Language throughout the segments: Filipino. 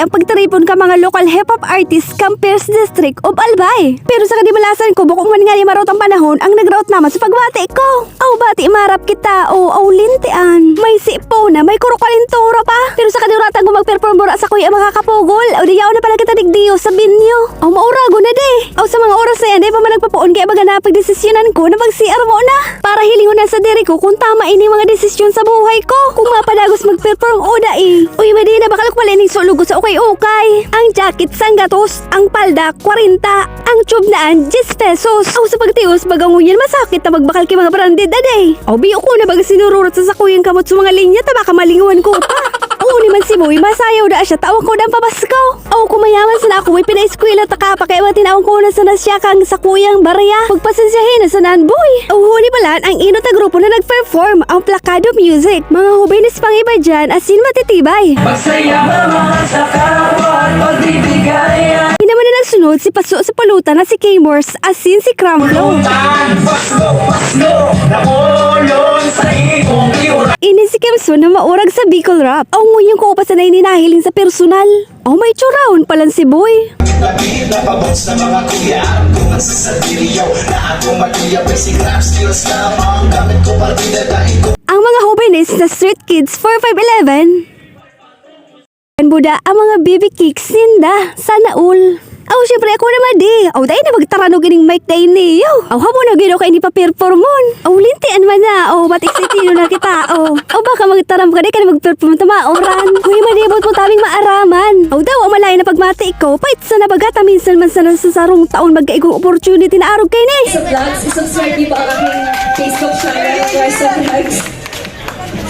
ang pagtaripon ka mga local hip-hop artists kang First District of Albay. Pero sa kadibalasan ko, bukong man nga ni marot ang panahon ang nagrout naman sa pagbati ko. Aw bati marap kita o aw lintian. May sipo na, may kurukalintura pa. Pero sa kaduratan ko magperform bura sa kuya mga kapugol. Aw diyaw na pala kita digdiyo sa binyo. Aw maurago na de. Aw sa mga oras na yan, di pa man nagpapuon kaya baga na pagdesisyonan ko na mag-CR mo na. Para hilingon na sa diri ko kung tama ini mga desisyon sa buhay ko. Kung mapadagos mag-perform o dai. Uy madina bakal ko pala sulugo sa ukay-ukay. Ang jacket sanggatos, ang palda 40, ang tube naan 10 pesos. Aw sa pagtios bagangunyan masakit na magbakal kay mga branded aday. Aw biyo ko na baga sinururot sa sakuyang kamot sa mga linya tabaka malinguan ko pa. Oo ni man si Boy, masayaw da siya, tawag ko na ang pabaskaw. Oo, kumayaman sana ako, may pinaeskwela taka pa kaya matinawang ko na sana siya kang sa kuyang barya. Pagpasensyahin na sanaan, Boy. Oo, ni balan, ang inot na grupo na nag-perform, ang Plakado Music. Mga hubinis pang iba dyan, asin matitibay. Magsaya mga sa kapwa at magbibigayan. Pinaman na nagsunod si Paso sa Pulutan na si K-Morse, asin si Cramflow. Paslo, nakulong sa ikong iura. Ini si Kimson na maurag sa Bicol Rap. Ang ngunyong ko pa sanay ninahilin sa personal. Oh, may tsuraon palang si Boy. Labihit na pabots na mga kuya. Kung ang sasadiriyaw na akong matuya. Basic rap skills lamang. Gamit ko partida dahil ko. Ang mga hubinis na Street Kids 4511. Buda ang mga baby kicks ninda. Sana all. Aw, syempre ako naman di. Aw, dahil na magtarano gining mic day niyo. Aw, hamo na gino kay ni pa-performon. Aw, lintian man na. Aw, batik sitino na kita. Aw, baka magtaram ka di ka na mag-perform tama oran. Huy, manibot mo taming maaraman. Aw, daw, malay na pagmati ko. Pait sa nabagata minsan man sa sarong taon magkaigong opportunity na arog kay ni. Sa vlogs, isang swerte po ang aking Facebook channel, Rise of Vlogs.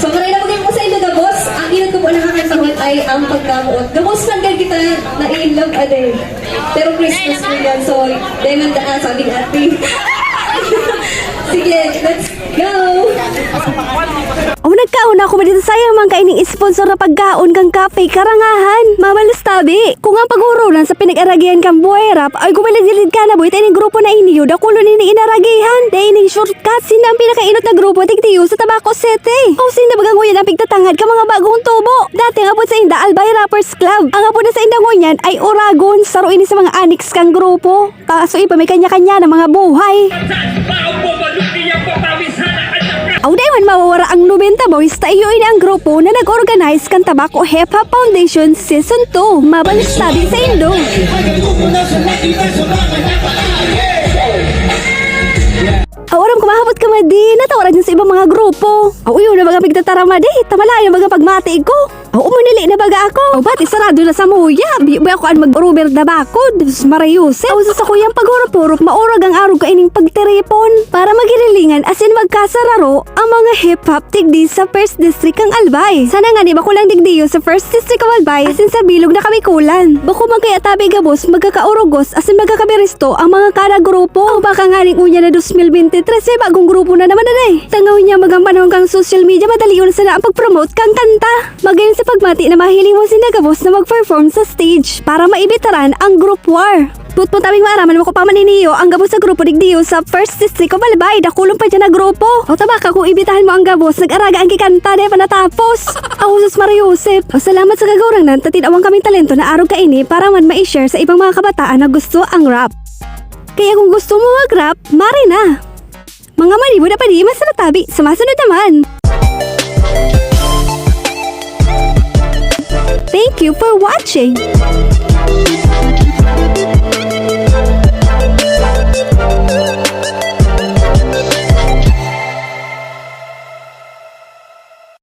So, maray na magiging ko sa inyo, the boss. Ang inat ko po nakakatagot ay ang pagkamuot. The most lang kita na in-love aday. Pero Christmas po yan, so, dahil daan sabi ni ate. Sige, let's go! O nagkauna ako dito sayang man kaining sponsor na pagkaon kang kape karangahan. Mamalustabi, kung ang paghurulan sa pinag-aragihan kang buhay rap ay gumilid-gilid ka na boy tayo grupo na iniyo da kulo ni inaragihan. Dahil ning shortcut sina ang pinakainot na grupo tigtiyo sa Tabaco City. O sina bagang nguyan ang pigtatangad ka mga bagong tubo. Dati ang abot sa inda Albay Rappers Club. Ang abot na sa indang nguyan ay Oragon. Saro ini sa mga anix kang grupo. Kaso ipa may kanya-kanya na mga buhay. Aw dayman mawawara ang 90 boys tayo ini ang grupo na nag-organize kan Tabaco Hip Hop Foundation Season 2. Mabalustabi sa Indo. Awaram kumahabot ka madi, natawaran niyo sa ibang mga grupo. Aw yun na baga pigtatara madi, tamalayo baga pagmati ko. Aw umunili na baga ako. Aw bati sarado na sa muya, biya ko an mag-Robert Dabakod, Marayuse. Aw sa kuyang pagurupurop, maurag ang arog ka ining pagterepon. Para magirilingan asin magkasararo ang mga hip-hop tigdi sa First District kang Albay. Sana nga di ba kulang digdiyo sa First District of Albay asin sa bilog na kami kulan. Bako magkayatabi gabos, magkakaurugos asin magkakabiristo ang mga kada grupo. Aw baka nga ning unya na 2023 may bagong grupo na naman na tangaw niya magang panahon kang social media madali yun sana ang pag-promote kang kanta. Magayon sa pagmati na mahiling mo sinagabos na mag-perform sa stage para maibitaran ang group war. Tutpun taming maaraman mo ko pa maniniyo ang gabos sa grupo digdiyo sa First District of Albay. Dakulong pa dyan na grupo. O tabaka kung ibitahan mo ang gabos, nag-araga ang kikanta na pa natapos. Ako sus Mariusep. O salamat sa gagawang nan, tatinawang kaming talento na arog ka ini para man ma-share sa ibang mga kabataan na gusto ang rap. Kaya kung gusto mo mag-rap, mari na. Mga malibo na pa di mas natabi sa masunod naman. Thank you for watching.